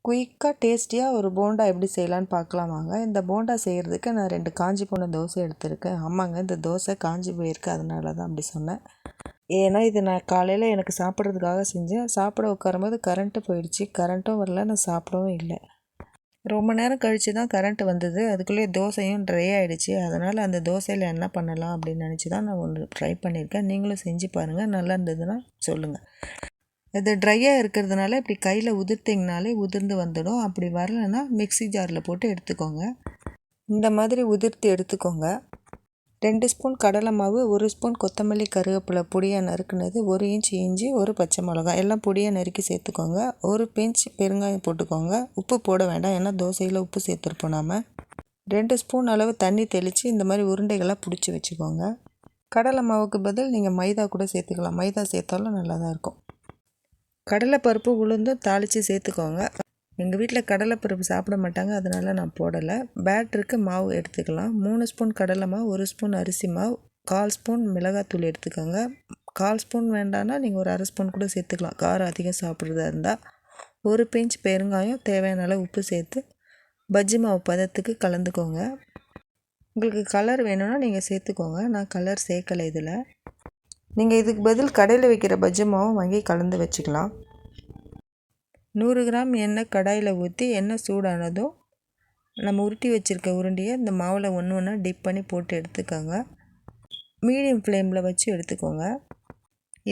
குயிக்காக டேஸ்டியாக ஒரு போண்டா எப்படி செய்யலான்னு பார்க்கலாம் வாங்க. இந்த போண்டா செய்கிறதுக்கு நான் 2 காஞ்சி போன தோசை எடுத்திருக்கேன். ஆமாங்க, இந்த தோசை காஞ்சி போயிருக்கு, அதனால தான் அப்படி சொன்னேன். ஏன்னா இது நான் காலையில் எனக்கு சாப்பிட்றதுக்காக செஞ்சேன். சாப்பிட உட்காரும்போது கரண்ட்டு போயிடுச்சு. கரண்ட்டும் வரல, நான் சாப்பிடவும் இல்லை. ரொம்ப நேரம் கழித்து தான் கரண்ட்டு வந்தது. அதுக்குள்ளேயே தோசையும் ட்ரை ஆகிடுச்சு. அதனால் அந்த தோசையில் என்ன பண்ணலாம் அப்படின்னு நினச்சி தான் நான் ஒன்று ட்ரை பண்ணியிருக்கேன். நீங்களும் செஞ்சு பாருங்கள், நல்லா இருந்ததுன்னா சொல்லுங்கள். இது ட்ரையாக இருக்கிறதுனால இப்படி கையில் உதிர்த்திங்கனாலே உதிர்ந்து வந்துடும். அப்படி வரலைன்னா மிக்ஸி ஜாரில் போட்டு எடுத்துக்கோங்க. இந்த மாதிரி உதிர்த்தி எடுத்துக்கோங்க. 2 ஸ்பூன் கடலை மாவு, 1 ஸ்பூன் கொத்தமல்லி கருவேப்பிலை பொடியாக நறுக்குனது, 1 இன்ச் இஞ்சி, 1 பச்சை மிளகாய் எல்லாம் பொடியாக நறுக்கி சேர்த்துக்கோங்க. 1 பிஞ்ச் பெருங்காயம் போட்டுக்கோங்க. உப்பு போட வேண்டாம், ஏன்னா தோசையில் உப்பு சேர்த்துருப்போம் நாம். 2 ஸ்பூன் அளவு தண்ணி தெளித்து இந்த மாதிரி உருண்டைகளாக பிடிச்சி வச்சுக்கோங்க. கடலை மாவுக்கு பதில் நீங்கள் மைதா கூட சேர்த்துக்கலாம். மைதா சேர்த்தாலும் நல்லா தான் இருக்கும். கடலைப்பருப்பு உளுந்தும் தாளித்து சேர்த்துக்கோங்க. எங்கள் வீட்டில் கடலைப்பருப்பு சாப்பிட மாட்டாங்க, அதனால் நான் போடலை. பேட்டருக்கு மாவு எடுத்துக்கலாம். 3 ஸ்பூன் கடலை மாவு, 1 ஸ்பூன் அரிசி மாவு, 1/4 ஸ்பூன் மிளகாத்தூள் எடுத்துக்கோங்க. 1/4 ஸ்பூன் வேண்டான்னா நீங்கள் ஒரு 1/2 ஸ்பூன் கூட சேர்த்துக்கலாம், காரம் அதிகம் சாப்பிட்றதா இருந்தால். 1 பிஞ்ச் பெருங்காயம், தேவையான அளவு உப்பு சேர்த்து பஜ்ஜி மாவு பதத்துக்கு கலந்துக்கோங்க. உங்களுக்கு கலர் வேணும்னா நீங்கள் சேர்த்துக்கோங்க. நான் கலர் சேர்க்கலை இதில். நீங்கள் இதுக்கு பதில் கடையில் வைக்கிற பஜ்ஜி மாவும் வாங்கி கலந்து வச்சுக்கலாம். 100 கிராம் எண்ணெய் கடாயில் ஊற்றி எண்ணெய் சூடானதும் நம்ம உருட்டி வச்சுருக்க உருண்டையை இந்த மாவில் ஒன்று ஒன்றா டிப் பண்ணி போட்டு எடுத்துக்கோங்க. மீடியம் ஃப்ளேமில் வச்சு எடுத்துக்கோங்க.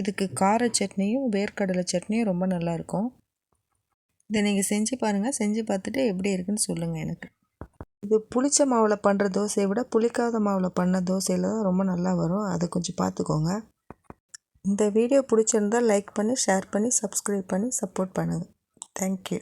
இதுக்கு கார சட்னியும் வேர்க்கடலை சட்னியும் ரொம்ப நல்லாயிருக்கும். இதை நீங்கள் செஞ்சு பாருங்கள். செஞ்சு பார்த்துட்டு எப்படி இருக்குன்னு சொல்லுங்கள் எனக்கு. இது புளிச்ச மாவில் பண்ணுற தோசையை விட புளிக்காத மாவில் பண்ண தோசையில் தான் ரொம்ப நல்லா வரும். அதை கொஞ்சம் பார்த்துக்கோங்க. இந்த வீடியோ பிடிச்சிருந்தால் லைக் பண்ணி, ஷேர் பண்ணி, சப்ஸ்கிரைப் பண்ணி சப்போர்ட் பண்ணுங்கள். தேங்க்யூ.